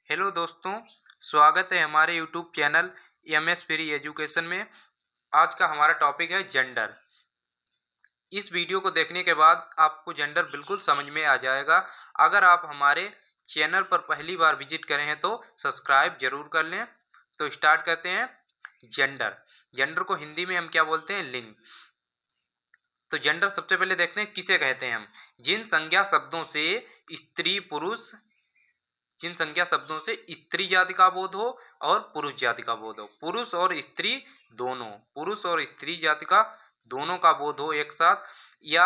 Hello दोस्तों, स्वागत है हमारे YouTube channel MS free education में। आज का हमारा टॉपिक है जेंडर। इस वीडियो को देखने के बाद आपको जेंडर बिल्कुल समझ में आ जाएगा। अगर आप हमारे चैनल पर पहली बार विजिट करें हैं तो सब्सक्राइब जरूर कर लें। तो स्टार्ट करते हैं। जेंडर जेंडर को हिंदी में हम क्या बोलते हैं? लिंग। तो जेंडर सबसे पहले देखते हैं किसे कहते हैं हम। जिन संज्ञा शब्दों से स्त्री पुरुष जिन संज्ञा शब्दों से स्त्री जाति का बोध हो और पुरुष जाति का बोध हो, पुरुष और स्त्री दोनों, पुरुष और स्त्री जाति का दोनों का बोध हो एक साथ, या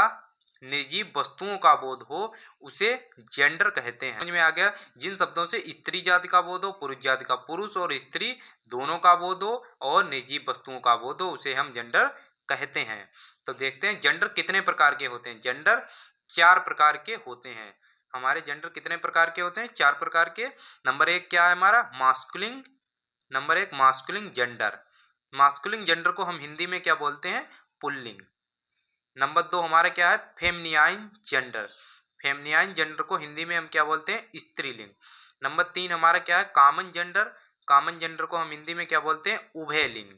निर्जीव वस्तुओं का बोध हो, उसे जेंडर कहते हैं। समझ में आ गया? जिन शब्दों से स्त्री जाति का बोध हो, पुरुष जाति का, पुरुष और स्त्री दोनों का बोध हो और निर्जीव वस्तुओं का बोध हो, उसे हम जेंडर कहते हैं। तो देखते हैं जेंडर कितने प्रकार के होते हैं। जेंडर 4 प्रकार के होते हैं। हमारे जेंडर कितने प्रकार के होते हैं? 4 प्रकार के। नंबर 1 क्या है हमारा? Masculine. Number 1 masculine gender. Masculine gender को हम हिंदी में क्या बोलते हैं? पुल्लिंग। नंबर 2 हमारा क्या है? फेमनिनाइन जेंडर। फेमनिनाइन जेंडर को हिंदी में हम क्या बोलते हैं? स्त्रीलिंग। नंबर 3 हमारा क्या है? Common gender. कॉमन जेंडर को हम हिंदी में क्या बोलते हैं? उभयलिंग।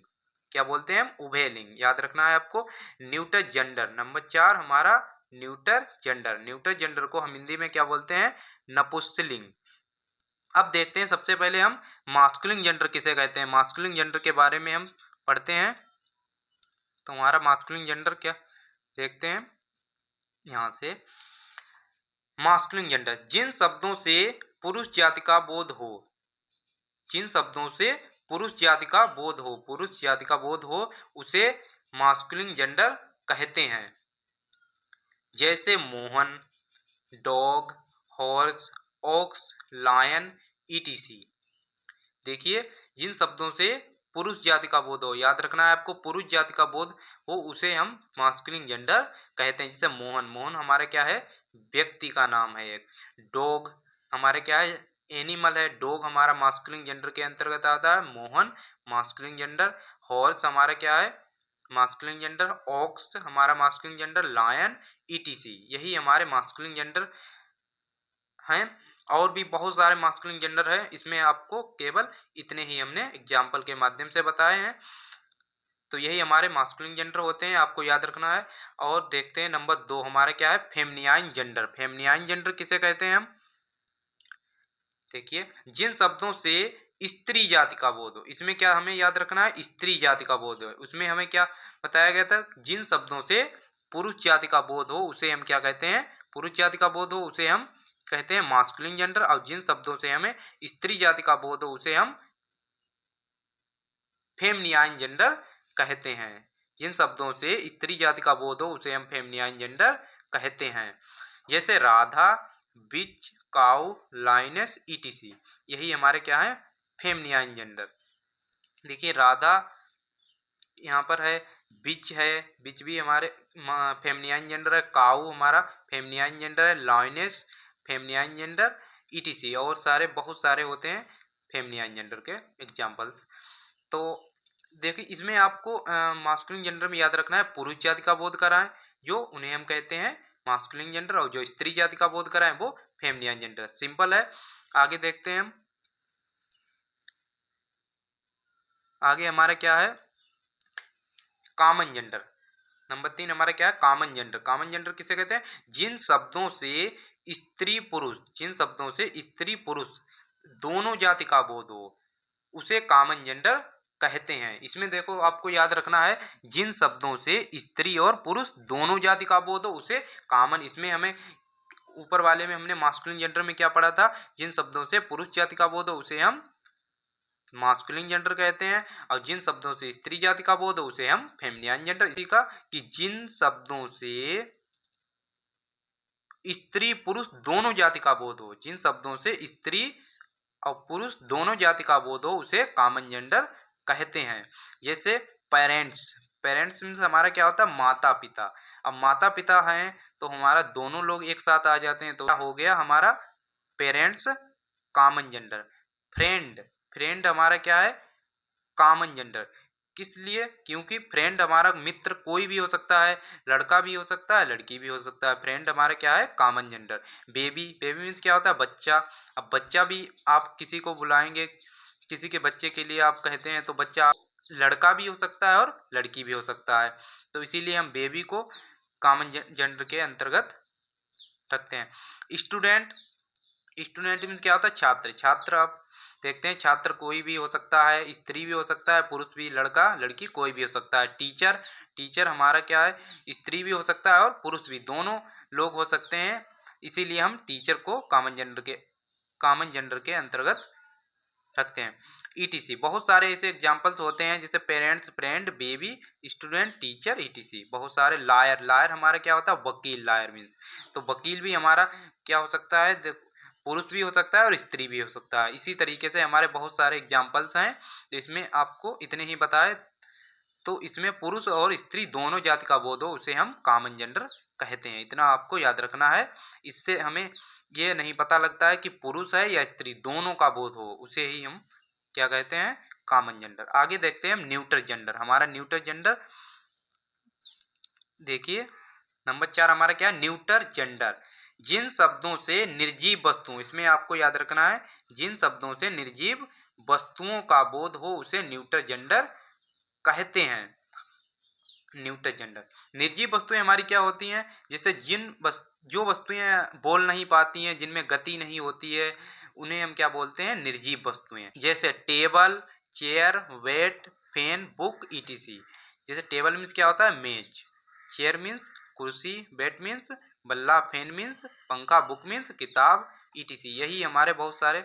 क्या बोलते हैं हम? उभयलिंग। याद रखना है आपको। Neuter gender. नंबर 4 हमारा न्यूटर जेंडर। न्यूटर जेंडर को हम हिंदी में क्या बोलते हैं? नपुंसकलिंग। अब देखते हैं सबसे पहले हम मास्कुलिन जेंडर किसे कहते हैं। मास्कुलिन जेंडर के बारे में हम पढ़ते हैं। तो हमारा मास्कुलिन जेंडर क्या देखते हैं यहाँ से। मास्कुलिन जेंडर जिन शब्दों से पुरुष जाति का बोध हो, जिन शब्दों से पुरुष जाति का बोध हो, पुरुष जाति का बोध हो, उसे मास्कुलिन जेंडर कहते हैं। जैसे Mohan, dog, horse, ox, lion, etc. देखिए, जिन शब्दों से पुरुष जाति का बोध हो, याद रखना है आपको, पुरुष जाति का बोध हो, उसे हम मास्कुलिन जेंडर कहते हैं। जैसे मोहन, मोहन हमारा क्या है? व्यक्ति का नाम है एक। डॉग हमारे क्या है? एनिमल है। डॉग हमारा मास्कुलिन जेंडर के अंतर्गत आता है। Mohan masculine gender. हॉर्स हमारा क्या है? Masculine gender. ऑक्स हमारा मास्कुलिन जेंडर। लायन, ईटीसी, यही हमारे मास्कुलिन जेंडर हैं। और भी बहुत सारे मास्कुलिन जेंडर हैं, इसमें आपको केवल इतने ही हमने एग्जाम्पल के माध्यम से बताए हैं। तो यही हमारे मास्कुलिन जेंडर होते हैं, आपको याद रखना है। और देखते हैं नंबर 2 हमारे क्या है? फेमनिनाइन जेंडर। फेमनिनाइन जेंडर किसे कहते हैं हम? देखिए, जिन शब्दों से स्त्री जाति का बोध हो, इसमें क्या हमें याद रखना है? स्त्री जाति का बोध हो। उसमें हमें क्या बताया गया था? जिन शब्दों से पुरुष जाति का बोध हो, उसे हम क्या कहते हैं? पुरुष जाति का बोध हो, उसे हम कहते हैं मास्कुलिन जेंडर। और जिन शब्दों से हमें स्त्री जाति का बोध हो, उसे हम फेमनिनाइन जेंडर कहते हैं। जिन शब्दों से स्त्री जाति का बोध हो, उसे हम फेमनिनाइन जेंडर कहते हैं। जैसे राधा, बिच, काउ, लाइनस, ईटीसी, यही हमारे क्या है? फेमनिनाइन जेंडर। देखिए, राधा यहाँ पर है, बिच है, बिच भी हमारे फेमनिनाइन जेंडर है। काउ हमारा फेमनिनाइन जेंडर है। लाइनस फेमनिनाइन जेंडर, ईटीसी, और सारे बहुत सारे होते हैं फेमनिनाइन जेंडर के एग्जाम्पल्स। तो देखिए, इसमें आपको मास्कुलिन जेंडर में याद रखना है पुरुष जाति का बोध कराएं, जो उन्हें हम कहते हैं मास्कुलिन जेंडर, और जो स्त्री जाति का बोध कराएं वो फेमनिनाइन जेंडर। सिंपल है। आगे देखते हैं हम। आगे हमारा क्या है? Common gender. नंबर 3 हमारा क्या है? Common gender. कॉमन जेंडर किसे कहते हैं? जिन शब्दों से स्त्री पुरुष, जिन शब्दों से स्त्री पुरुष दोनों जाति का बोध हो, उसे कॉमन जेंडर कहते हैं। इसमें देखो, आपको याद रखना है, जिन शब्दों से स्त्री और पुरुष दोनों जाति का बोध हो, उसे कॉमन। इसमें हमें ऊपर वाले में हमने मास्कुलिन जेंडर में क्या पढ़ा था? जिन शब्दों से पुरुष जाति का बोध हो, उसे हम मास्कुलिन जेंडर कहते हैं। और जिन शब्दों से स्त्री जाति का बोध हो, उसे हम फेमनिनाइन जेंडर। इसी का कि जिन शब्दों से स्त्री पुरुष दोनों जाति का बोध हो, जिन शब्दों से स्त्री और पुरुष दोनों जाति का बोध हो, उसे कॉमन जेंडर कहते हैं। जैसे पेरेंट्स, पेरेंट्स मीन्स हमारा क्या होता है? माता पिता। अब माता पिता हैं तो हमारा दोनों लोग एक साथ आ जाते हैं, तो क्या हो गया हमारा? Parents common gender. Friend, friend हमारा क्या है? Common gender. किस लिए? क्योंकि फ्रेंड हमारा मित्र कोई भी हो सकता है, लड़का भी हो सकता है, लड़की भी हो सकता है। फ्रेंड हमारा क्या है? Common gender. Baby, baby means क्या होता है? बच्चा। अब बच्चा भी आप किसी को बुलाएंगे, किसी के बच्चे के लिए आप कहते हैं तो बच्चा लड़का भी हो सकता है और लड़की भी हो सकता है। तो इसीलिए हम बेबी को कॉमन जेंडर के अंतर्गत रखते हैं। स्टूडेंट, स्टूडेंट मीन्स क्या होता है? छात्र। छात्र आप देखते हैं, छात्र कोई भी हो सकता है, स्त्री भी हो सकता है, पुरुष भी, लड़का लड़की कोई भी हो सकता है। टीचर, टीचर हमारा क्या है? स्त्री भी हो सकता है और पुरुष भी, दोनों लोग हो सकते हैं। इसीलिए हम टीचर को कॉमन जेंडर के अंतर्गत रखते हैं। ईटीसी, बहुत सारे ऐसे एग्जाम्पल्स होते हैं जैसे parents, friend, baby, student, teacher, etc. बहुत सारे। लायर, लायर हमारा क्या होता है? वकील। लायर मीन्स, तो वकील भी हमारा क्या हो सकता है? पुरुष भी हो सकता है और स्त्री भी हो सकता है। इसी तरीके से हमारे बहुत सारे एग्जाम्पल्स हैं, तो इसमें आपको इतने ही बताए। तो इसमें पुरुष और स्त्री दोनों जाति का बोध हो उसे हम कॉमन जेंडर कहते हैं। इतना आपको याद रखना है। इससे हमें ये नहीं पता लगता है कि पुरुष है या स्त्री, दोनों का बोध हो उसे ही हम क्या कहते हैं? Common gender. आगे देखते हैं हम न्यूट्रल जेंडर। हमारा न्यूट्रल जेंडर देखिए, नंबर 4 हमारा क्या है? Neutral gender. जिन शब्दों से निर्जीव वस्तुओं, इसमें आपको याद रखना है, जिन शब्दों से निर्जीव वस्तुओं का बोध हो उसे न्यूट्रल जेंडर कहते हैं। Neutral gender. निर्जीव वस्तुएं हमारी क्या होती हैं? जैसे जो वस्तुएं बोल नहीं पाती हैं, जिनमें गति नहीं होती है, उन्हें हम क्या बोलते हैं? निर्जीव वस्तुएं। जैसे टेबल, चेयर, वेट, फैन, बुक, ईटीसी। जैसे टेबल मीन्स क्या होता है? मेज। चेयर मीन्स कुर्सी, बेड मीन्स बल्ला, फैन मीन्स पंखा, बुक मीन्स किताब, ईटीसी। यही हमारे बहुत सारे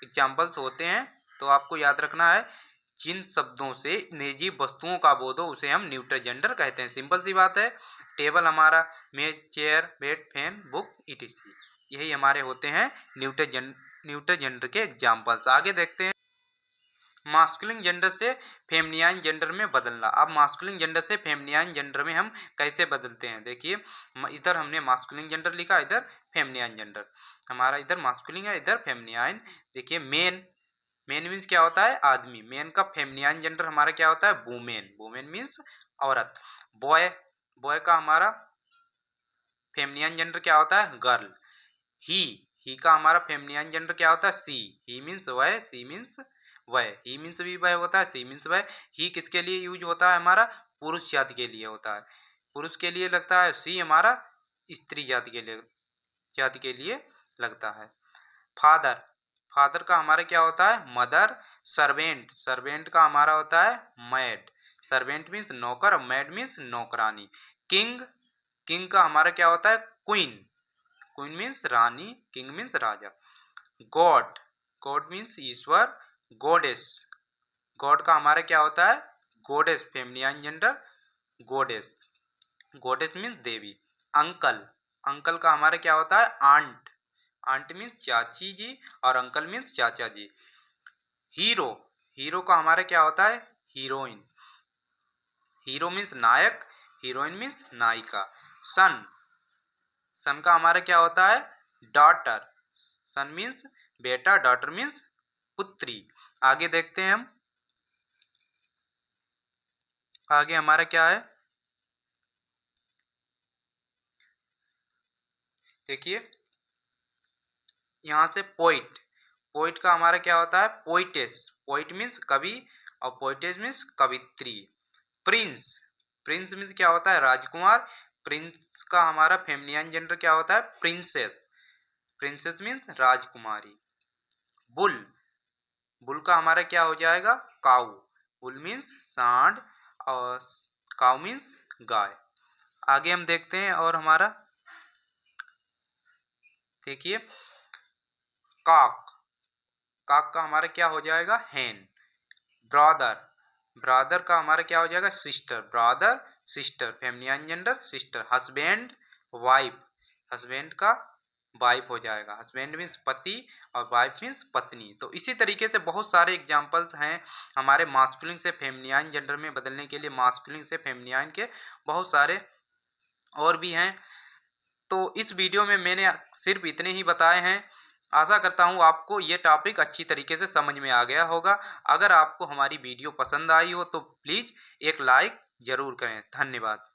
एग्जाम्पल्स होते हैं। तो आपको याद रखना है, जिन शब्दों से निर्जीव वस्तुओं का बोध हो उसे हम न्यूट्रल जेंडर कहते हैं। सिंपल सी बात है। टेबल हमारा, मेज, chair, bed, fan, book, etc, यही हमारे होते हैं न्यूट्रल जेंडर के एग्जाम्पल्स। आगे देखते हैं मास्कुलिन जेंडर से फेमिनिन जेंडर में बदलना। अब मास्कुलिन जेंडर से फेमिनिन जेंडर में हम कैसे बदलते हैं? देखिए, इधर हमने मास्कुलिन जेंडर लिखा, इधर फेमिनिन जेंडर। हमारा इधर मास्कुलिन है, इधर फेमिनिन। देखिए, मेन, मेन मीन्स क्या होता है? आदमी। मेन का फेमिनिन जेंडर हमारा क्या होता है? वुमेन। वुमेन मीन्स औरत। बॉय, बॉय का हमारा फेमिनिन जेंडर क्या होता है? गर्ल। ही का हमारा फेमिनिन जेंडर क्या होता है? सी। ही मीन्स वह, सी मीन्स वह। ही मीन्स भी वह होता है, सी मीन्स वह। ही किसके लिए यूज होता है? हमारा पुरुष जाति के लिए होता है, पुरुष के लिए लगता है। सी हमारा स्त्री जाति के लिए लगता है। फादर, फादर का हमारा क्या होता है? मदर। सर्वेंट, सर्वेंट का हमारा होता है मैड। सर्वेंट मीन्स नौकर, मैड मीन्स नौकरानी। किंग, किंग का हमारा क्या होता है? क्वीन। क्वीन मीन्स रानी, किंग मीन्स राजा। गॉड, गॉड मीन्स ईश्वर। गॉडेस, गॉड का हमारा क्या होता है? Goddess. Feminine gender goddess. Goddess means देवी। अंकल, अंकल का हमारा क्या होता है? आंट। आंट मीन्स चाची जी और अंकल मीन्स चाचा जी। हीरो, हीरो का हमारा क्या होता है? हीरोइन। हीरो मीन्स नायक, हीरोइन मीन्स नायिका। सन, सन का हमारा क्या होता है? डॉटर। सन मीन्स बेटा, डॉटर मीन्स पुत्री। आगे देखते हैं हम, आगे हमारा क्या है? देखिए, यहां से पोइट, पोइट का हमारा क्या होता है? पोइटेस। पोइट मीन्स कवि और पोइटेस मीन्स कवित्री। प्रिंस, प्रिंस मीन्स क्या होता है? राजकुमार। प्रिंस का हमारा फेमिनिन जेंडर क्या होता है? प्रिंसेस। प्रिंसेस मीन्स राजकुमारी। बुल, बुल का हमारा क्या हो जाएगा? काऊ। बुल मीन्स सांड और काऊ मीन्स गाय। आगे हम देखते हैं और हमारा देखिए, काक, काक का हमारा क्या हो जाएगा? हैन। ब्रदर, ब्रदर का हमारा क्या हो जाएगा? Sister. Brother, sister, feminine gender sister. Husband, wife, husband का वाइफ हो जाएगा। हस्बैंड मीन्स पति और वाइफ मीन्स पत्नी। तो इसी तरीके से बहुत सारे एग्जाम्पल्स हैं हमारे मास्कुलिन से फेमिनिन जेंडर में बदलने के लिए। मास्कुलिन से फेमिनिन के बहुत सारे और भी हैं। तो इस वीडियो में मैंने सिर्फ इतने ही बताए हैं। आशा करता हूँ आपको ये टॉपिक अच्छी तरीके से समझ में आ गया होगा। अगर आपको हमारी वीडियो पसंद आई हो तो प्लीज़ एक लाइक ज़रूर करें। धन्यवाद।